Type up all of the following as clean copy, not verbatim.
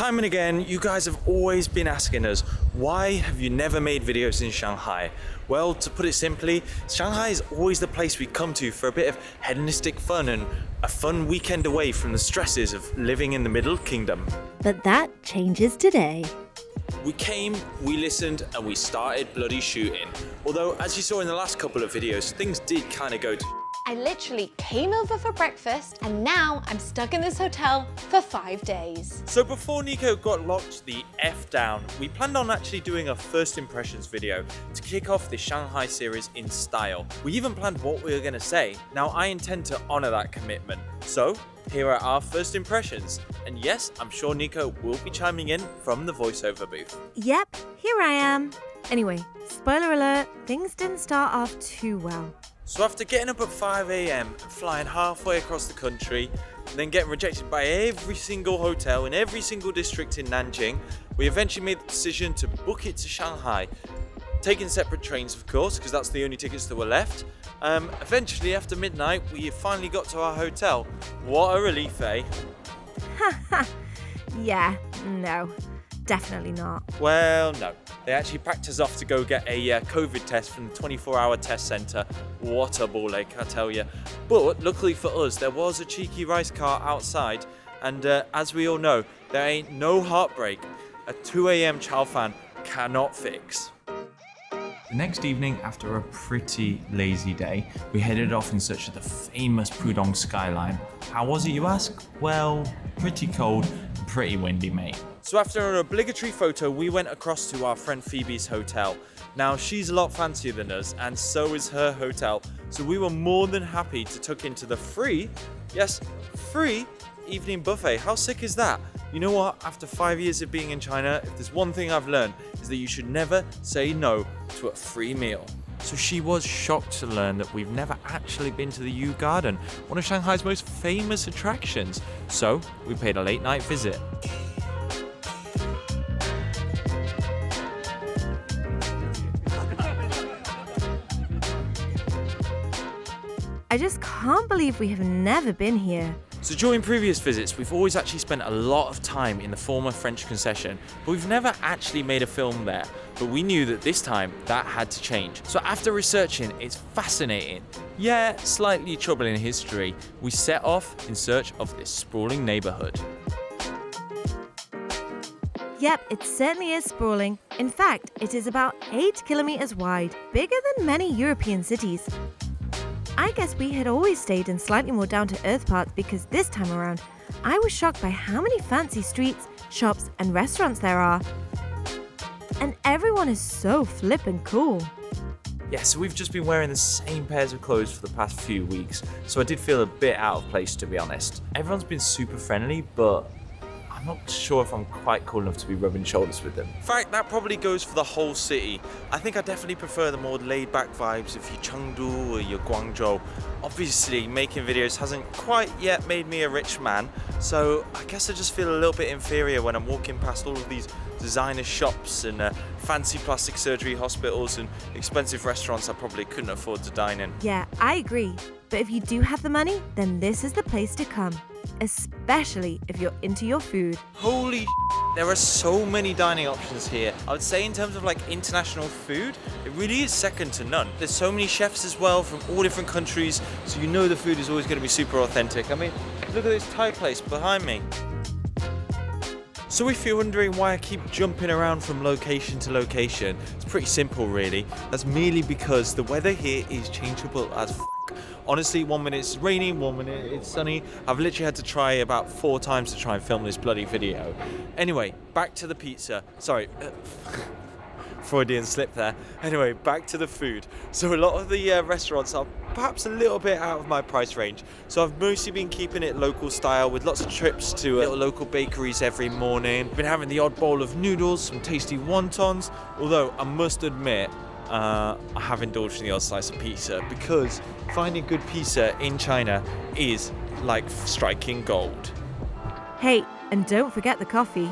Time and again, you guys have always been asking us, why have you never made videos in Shanghai? Well, to put it simply, Shanghai is always the place we come to for a bit of hedonistic fun and a fun weekend away from the stresses of living in the Middle Kingdom. But that changes today. We came, we listened, and we started bloody shooting. Although, as you saw in the last couple of videos, things did kind of go to I literally came over for breakfast and now I'm stuck in this hotel for 5 days. So before Nico got locked the F down, we planned on actually doing a first impressions video to kick off the Shanghai series in style. We even planned what we were going to say. Now I intend to honour that commitment. So here are our first impressions. And yes, I'm sure Nico will be chiming in from the voiceover booth. Yep, here I am. Anyway, spoiler alert, things didn't start off too well. So after getting up at 5 a.m. and flying halfway across the country, and then getting rejected by every single hotel in every single district in Nanjing, we eventually made the decision to book it to Shanghai. Taking separate trains, of course, because that's the only tickets that were left. Eventually, after midnight, we finally got to our hotel. What a relief, eh? Yeah, no, definitely not. Well, no. They actually packed us off to go get a COVID test from the 24-hour test centre. What a ball ache, I tell you. But luckily for us, there was a cheeky rice cart outside. And as we all know, there ain't no heartbreak a 2 a.m. chow fan cannot fix. The next evening, after a pretty lazy day, we headed off in search of the famous Pudong skyline. How was it, you ask? Well, pretty cold and pretty windy, mate. So after an obligatory photo, we went across to our friend Phoebe's Hotel. Now, she's a lot fancier than us, and so is her hotel. So we were more than happy to tuck into the free evening buffet. How sick is that? You know what? After 5 years of being in China, if there's one thing I've learned, is that you should never say no to a free meal. So she was shocked to learn that we've never actually been to the Yew Garden, one of Shanghai's most famous attractions. So we paid a late night visit. I just can't believe we have never been here. So during previous visits, we've always actually spent a lot of time in the former French concession, but we've never actually made a film there. But we knew that this time that had to change. So after researching, it's fascinating, yet slightly troubling history, we set off in search of this sprawling neighborhood. Yep, it certainly is sprawling. In fact, it is about 8 kilometers wide, bigger than many European cities. I guess we had always stayed in slightly more down-to-earth parts because this time around, I was shocked by how many fancy streets, shops, and restaurants there are. And everyone is so flippin' cool. Yeah, so we've just been wearing the same pairs of clothes for the past few weeks, so I did feel a bit out of place, to be honest. Everyone's been super friendly, but I'm not sure if I'm quite cool enough to be rubbing shoulders with them. In fact, that probably goes for the whole city. I think I definitely prefer the more laid-back vibes of your Chengdu or your Guangzhou. Obviously, making videos hasn't quite yet made me a rich man, so I guess I just feel a little bit inferior when I'm walking past all of these designer shops and fancy plastic surgery hospitals and expensive restaurants I probably couldn't afford to dine in. Yeah, I agree. But if you do have the money, then this is the place to come. Especially if you're into your food. Holy there are so many dining options here. I would say in terms of like international food, it really is second to none. There's so many chefs as well from all different countries, so you know the food is always going to be super authentic. I mean, look at this Thai place behind me. So if you're wondering why I keep jumping around from location to location, it's pretty simple really. That's merely because the weather here is changeable as f***. Honestly, 1 minute it's raining, 1 minute it's sunny. I've literally had to try about 4 times to try and film this bloody video. Anyway, back to the pizza. Sorry, Freudian slip there. Anyway, back to the food. So a lot of the restaurants are perhaps a little bit out of my price range. So I've mostly been keeping it local style with lots of trips to little local bakeries every morning. Been having the odd bowl of noodles, some tasty wontons. Although I must admit, I have indulged in the odd slice of pizza because finding good pizza in China is like striking gold. Hey, and don't forget the coffee.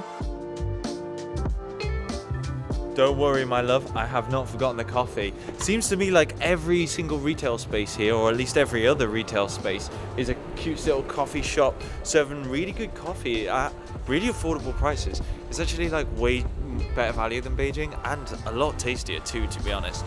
Don't worry, my love, I have not forgotten the coffee. Seems to me like every single retail space here, or at least every other retail space, is a cute little coffee shop serving really good coffee at really affordable prices. It's actually like way better value than Beijing and a lot tastier too, to be honest.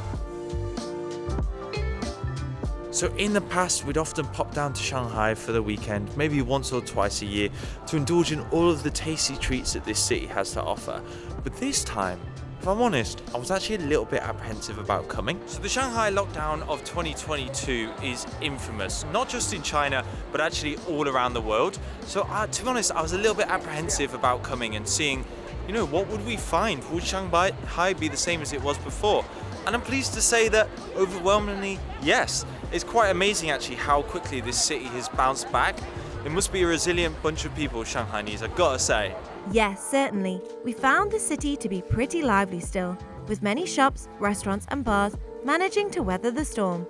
So in the past, we'd often pop down to Shanghai for the weekend, maybe once or twice a year, to indulge in all of the tasty treats that this city has to offer. But this time, if I'm honest, I was actually a little bit apprehensive about coming. So the Shanghai lockdown of 2022 is infamous, not just in China, but actually all around the world. So to be honest, I was a little bit apprehensive about coming and seeing, what would we find? Would Shanghai be the same as it was before? And I'm pleased to say that overwhelmingly, yes. It's quite amazing actually how quickly this city has bounced back. It must be a resilient bunch of people, Shanghainese, I've got to say. Yes, certainly. We found the city to be pretty lively still, with many shops, restaurants and bars managing to weather the storm.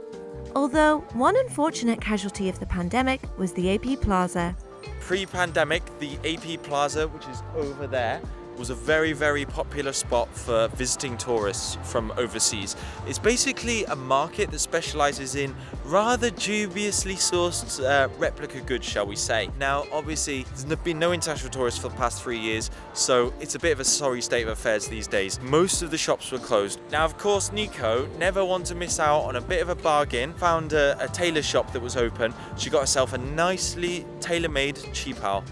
Although, one unfortunate casualty of the pandemic was the AP Plaza. Pre-pandemic, the AP Plaza, which is over there, was a very, very popular spot for visiting tourists from overseas. It's basically a market that specializes in rather dubiously sourced replica goods, shall we say. Now, obviously, there's been no international tourists for the past 3 years, so it's a bit of a sorry state of affairs these days. Most of the shops were closed. Now, of course, Nico never wanted to miss out on a bit of a bargain, found a tailor shop that was open. She got herself a nicely tailor-made cheapal.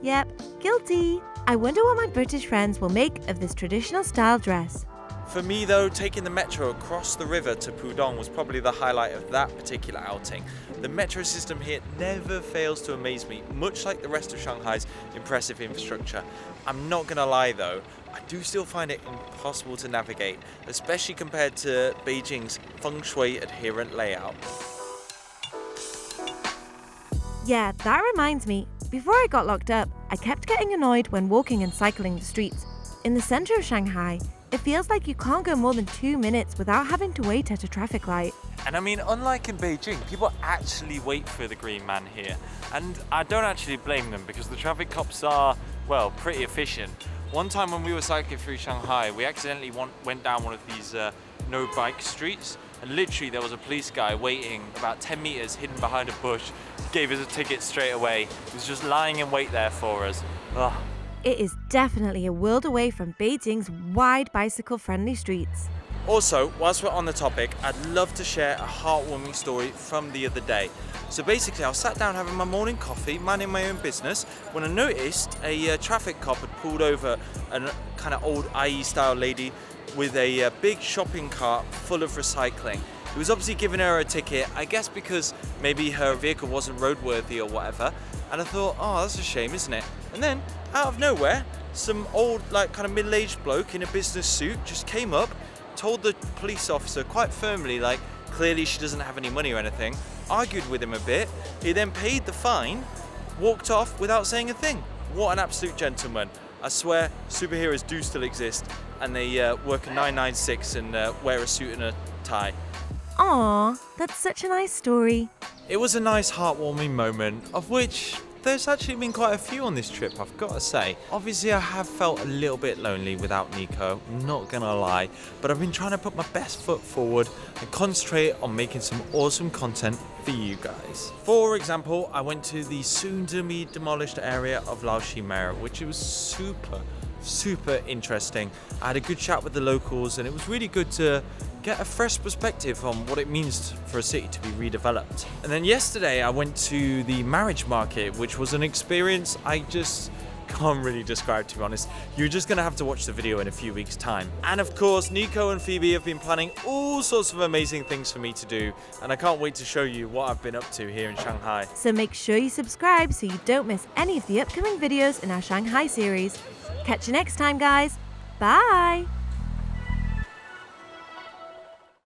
Yep, guilty. I wonder what my British friends will make of this traditional style dress. For me though, taking the metro across the river to Pudong was probably the highlight of that particular outing. The metro system here never fails to amaze me, much like the rest of Shanghai's impressive infrastructure. I'm not gonna lie though, I do still find it impossible to navigate, especially compared to Beijing's feng shui adherent layout. Yeah, that reminds me. Before I got locked up, I kept getting annoyed when walking and cycling the streets. In the center of Shanghai, it feels like you can't go more than 2 minutes without having to wait at a traffic light. And I mean, unlike in Beijing, people actually wait for the green man here. And I don't actually blame them because the traffic cops are, well, pretty efficient. One time when we were cycling through Shanghai, we accidentally went down one of these no bike streets. And literally there was a police guy waiting about 10 meters hidden behind a bush. He gave us a ticket straight away. He was just lying in wait there for us. Ugh. It is definitely a world away from Beijing's wide bicycle-friendly streets. Also, whilst we're on the topic, I'd love to share a heartwarming story from the other day. So basically, I was sat down having my morning coffee, minding my own business, when I noticed a traffic cop had pulled over a kind of old IE-style lady with a big shopping cart full of recycling. He was obviously giving her a ticket, I guess because maybe her vehicle wasn't roadworthy or whatever. And I thought, oh, that's a shame, isn't it? And then, out of nowhere, some old, kind of middle-aged bloke in a business suit just came up, told the police officer quite firmly, clearly she doesn't have any money or anything, argued with him a bit. He then paid the fine, walked off without saying a thing. What an absolute gentleman. I swear, superheroes do still exist, and they work a 996 and wear a suit and a tie. Aww, that's such a nice story. It was a nice heartwarming moment, of which there's actually been quite a few on this trip, I've got to say. Obviously, I have felt a little bit lonely without Nico, not gonna lie, but I've been trying to put my best foot forward and concentrate on making some awesome content for you guys. For example, I went to the soon-to-be demolished area of Laoshimere, which was super interesting. I had a good chat with the locals, and it was really good to get a fresh perspective on what it means for a city to be redeveloped. And then yesterday I went to the marriage market, which was an experience I just can't really describe, to be honest. You're just gonna have to watch the video in a few weeks' time. And of course, Nico and Phoebe have been planning all sorts of amazing things for me to do, and I can't wait to show you what I've been up to here in Shanghai. So make sure you subscribe so you don't miss any of the upcoming videos in our Shanghai series. Catch you next time, guys. Bye!